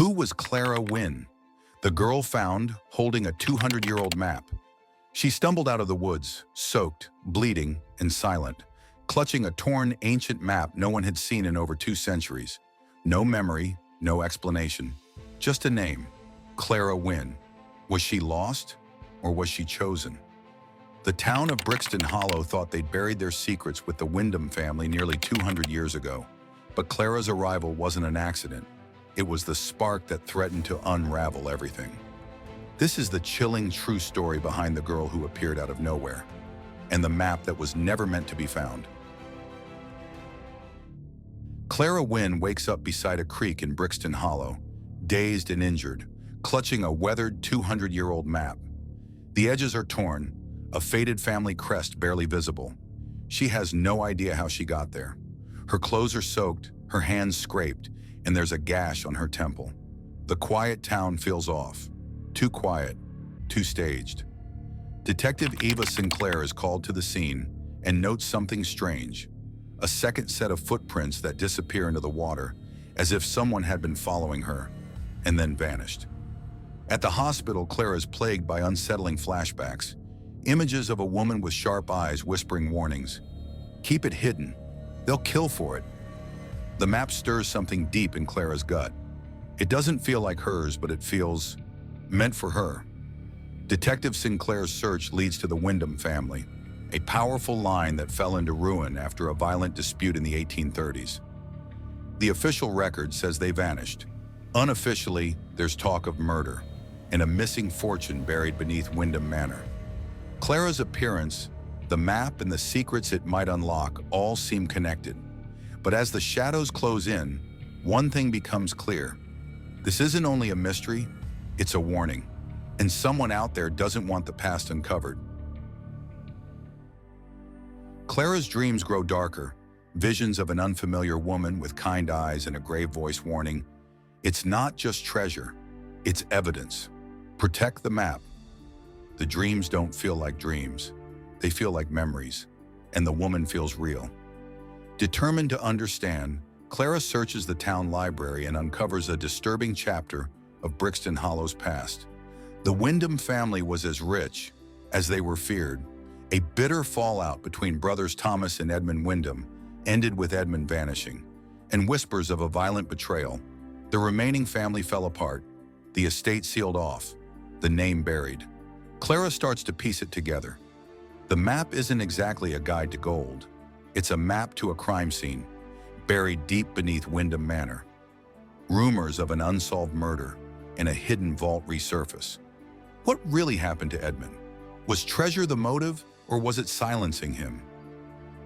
Who was Clara Wynn, the girl found holding a 200-year-old map? She stumbled out of the woods, soaked, bleeding, and silent, clutching a torn, ancient map no one had seen in over 2 centuries. No memory, no explanation, just a name, Clara Wynn. Was she lost, or was she chosen? The town of Brixton Hollow thought they'd buried their secrets with the Windham family nearly 200 years ago. But Clara's arrival wasn't an accident. It was the spark that threatened to unravel everything. This is the chilling true story behind the girl who appeared out of nowhere, and the map that was never meant to be found. Clara Wynn wakes up beside a creek in Brixton Hollow, dazed and injured, clutching a weathered 200-year-old map. The edges are torn, a faded family crest barely visible. She has no idea how she got there. Her clothes are soaked, her hands scraped, and there's a gash on her temple. The quiet town feels off. Too quiet, too staged. Detective Eva Sinclair is called to the scene and notes something strange. A second set of footprints that disappear into the water, as if someone had been following her, and then vanished. At the hospital, Clara is plagued by unsettling flashbacks. Images of a woman with sharp eyes whispering warnings. Keep it hidden. They'll kill for it. The map stirs something deep in Clara's gut. It doesn't feel like hers, but it feels meant for her. Detective Sinclair's search leads to the Windham family, a powerful line that fell into ruin after a violent dispute in the 1830s. The official record says they vanished. Unofficially, there's talk of murder and a missing fortune buried beneath Windham Manor. Clara's appearance, the map, and the secrets it might unlock all seem connected. But as the shadows close in, one thing becomes clear. This isn't only a mystery, it's a warning. And someone out there doesn't want the past uncovered. Clara's dreams grow darker, visions of an unfamiliar woman with kind eyes and a grave voice warning, it's not just treasure, it's evidence. Protect the map. The dreams don't feel like dreams. They feel like memories, and the woman feels real. Determined to understand, Clara searches the town library and uncovers a disturbing chapter of Brixton Hollow's past. The Windham family was as rich as they were feared. A bitter fallout between brothers Thomas and Edmund Windham ended with Edmund vanishing, and whispers of a violent betrayal. The remaining family fell apart, the estate sealed off, the name buried. Clara starts to piece it together. The map isn't exactly a guide to gold. It's a map to a crime scene, buried deep beneath Windham Manor. Rumors of an unsolved murder and a hidden vault resurface. What really happened to Edmund? Was treasure the motive, or was it silencing him?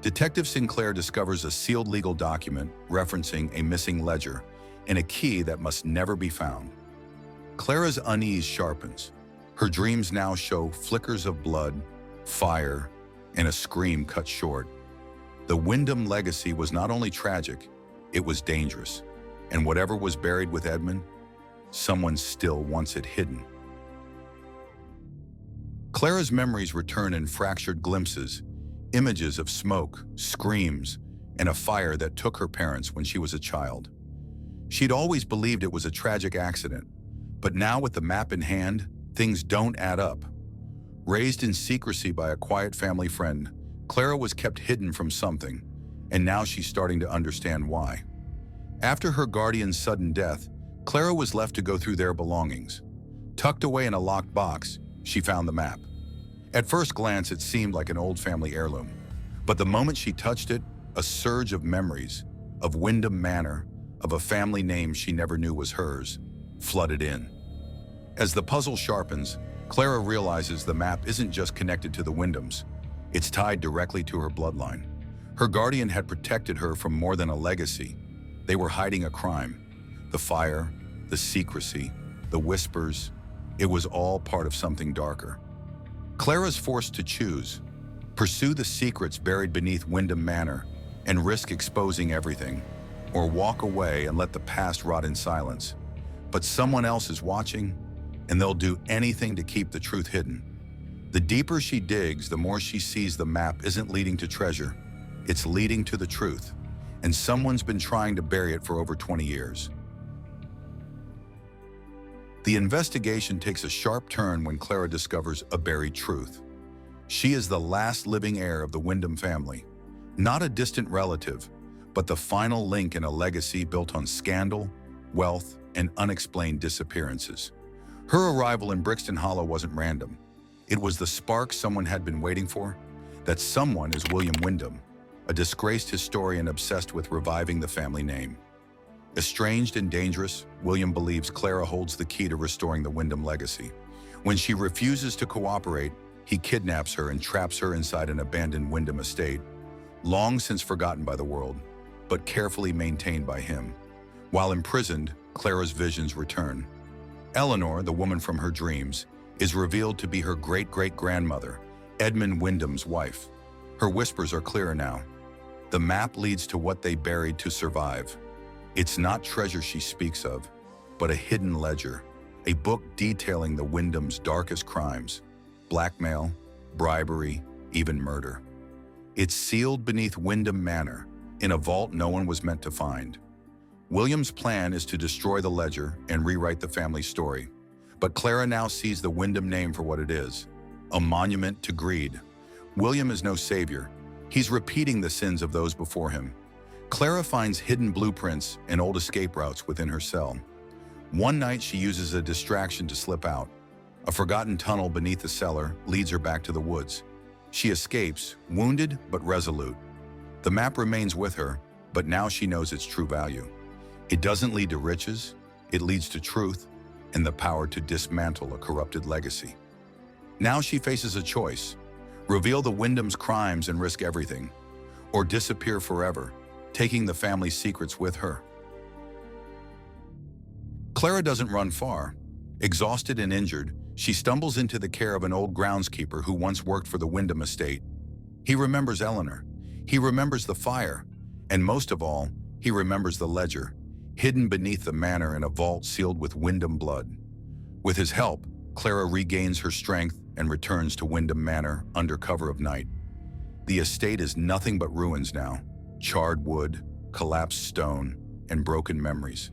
Detective Sinclair discovers a sealed legal document referencing a missing ledger and a key that must never be found. Clara's unease sharpens. Her dreams now show flickers of blood, fire, and a scream cut short. The Windham legacy was not only tragic, it was dangerous. And whatever was buried with Edmund, someone still wants it hidden. Clara's memories return in fractured glimpses, images of smoke, screams, and a fire that took her parents when she was a child. She'd always believed it was a tragic accident, but now with the map in hand, things don't add up. Raised in secrecy by a quiet family friend, Clara was kept hidden from something, and now she's starting to understand why. After her guardian's sudden death, Clara was left to go through their belongings. Tucked away in a locked box, she found the map. At first glance, it seemed like an old family heirloom, but the moment she touched it, a surge of memories, of Windham Manor, of a family name she never knew was hers, flooded in. As the puzzle sharpens, Clara realizes the map isn't just connected to the Windhams. It's tied directly to her bloodline. Her guardian had protected her from more than a legacy. They were hiding a crime. The fire, the secrecy, the whispers, it was all part of something darker. Clara's forced to choose, pursue the secrets buried beneath Windham Manor and risk exposing everything, or walk away and let the past rot in silence. But someone else is watching, and they'll do anything to keep the truth hidden. The deeper she digs, the more she sees the map isn't leading to treasure, it's leading to the truth, and someone's been trying to bury it for over 20 years. The investigation takes a sharp turn when Clara discovers a buried truth. She is the last living heir of the Windham family, not a distant relative, but the final link in a legacy built on scandal, wealth, and unexplained disappearances. Her arrival in Brixton Hollow wasn't random. It was the spark someone had been waiting for. That someone is William Windham, a disgraced historian obsessed with reviving the family name. Estranged and dangerous, William believes Clara holds the key to restoring the Windham legacy. When she refuses to cooperate, he kidnaps her and traps her inside an abandoned Windham estate, long since forgotten by the world, but carefully maintained by him. While imprisoned, Clara's visions return. Eleanor, the woman from her dreams, is revealed to be her great-great-grandmother, Edmund Windham's wife. Her whispers are clearer now. The map leads to what they buried to survive. It's not treasure she speaks of, but a hidden ledger, a book detailing the Windham's darkest crimes: blackmail, bribery, even murder. It's sealed beneath Windham Manor, in a vault no one was meant to find. William's plan is to destroy the ledger and rewrite the family's story. But Clara now sees the Windham name for what it is: a monument to greed. William is no savior. He's repeating the sins of those before him. Clara finds hidden blueprints and old escape routes within her cell. One night she uses a distraction to slip out. A forgotten tunnel beneath the cellar leads her back to the woods. She escapes, wounded but resolute. The map remains with her, but now she knows its true value. It doesn't lead to riches, it leads to truth and the power to dismantle a corrupted legacy. Now she faces a choice: reveal the Windham's crimes and risk everything, or disappear forever, taking the family's secrets with her. Clara doesn't run far. Exhausted and injured, she stumbles into the care of an old groundskeeper who once worked for the Windham estate. He remembers Eleanor. He remembers the fire. And most of all, he remembers the ledger, hidden beneath the manor in a vault sealed with Windham blood. With his help, Clara regains her strength and returns to Windham Manor under cover of night. The estate is nothing but ruins now: charred wood, collapsed stone, and broken memories.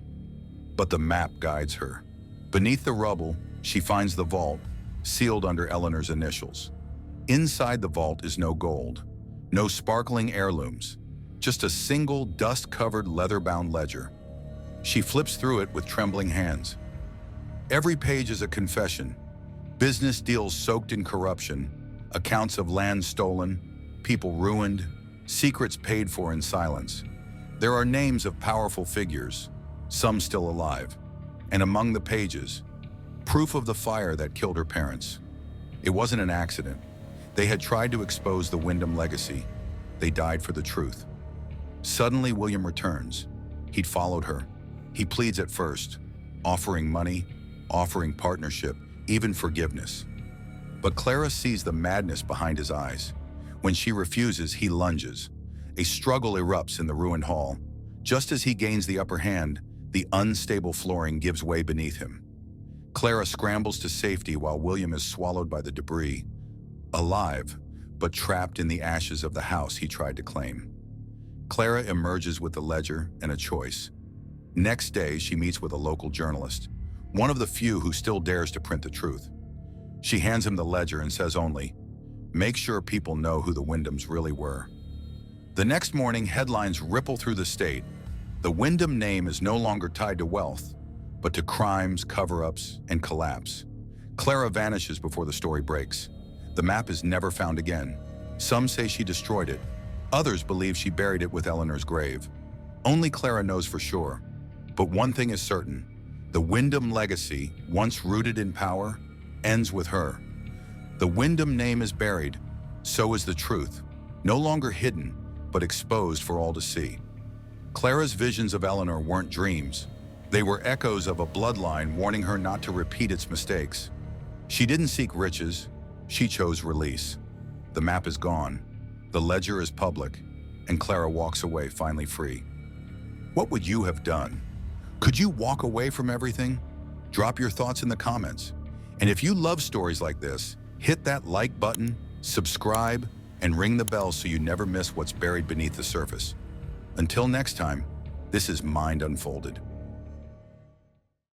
But the map guides her. Beneath the rubble, she finds the vault, sealed under Eleanor's initials. Inside the vault is no gold, no sparkling heirlooms, just a single dust-covered leather-bound ledger. She flips through it with trembling hands. Every page is a confession: business deals soaked in corruption, accounts of land stolen, people ruined, secrets paid for in silence. There are names of powerful figures, some still alive, and among the pages, proof of the fire that killed her parents. It wasn't an accident. They had tried to expose the Windham legacy. They died for the truth. Suddenly, William returns. He'd followed her. He pleads at first, offering money, offering partnership, even forgiveness. But Clara sees the madness behind his eyes. When she refuses, he lunges. A struggle erupts in the ruined hall. Just as he gains the upper hand, the unstable flooring gives way beneath him. Clara scrambles to safety while William is swallowed by the debris, alive, but trapped in the ashes of the house he tried to claim. Clara emerges with the ledger and a choice. Next day, she meets with a local journalist, one of the few who still dares to print the truth. She hands him the ledger and says only, "Make sure people know who the Windhams really were." The next morning, headlines ripple through the state. The Windham name is no longer tied to wealth, but to crimes, cover-ups, and collapse. Clara vanishes before the story breaks. The map is never found again. Some say she destroyed it. Others believe she buried it with Eleanor's grave. Only Clara knows for sure. But one thing is certain: the Windham legacy, once rooted in power, ends with her. The Windham name is buried. So is the truth, no longer hidden, but exposed for all to see. Clara's visions of Eleanor weren't dreams. They were echoes of a bloodline warning her not to repeat its mistakes. She didn't seek riches, she chose release. The map is gone, the ledger is public, and Clara walks away finally free. What would you have done? Could you walk away from everything? Drop your thoughts in the comments. And if you love stories like this, hit that like button, subscribe, and ring the bell so you never miss what's buried beneath the surface. Until next time, this is Mind Unfolded.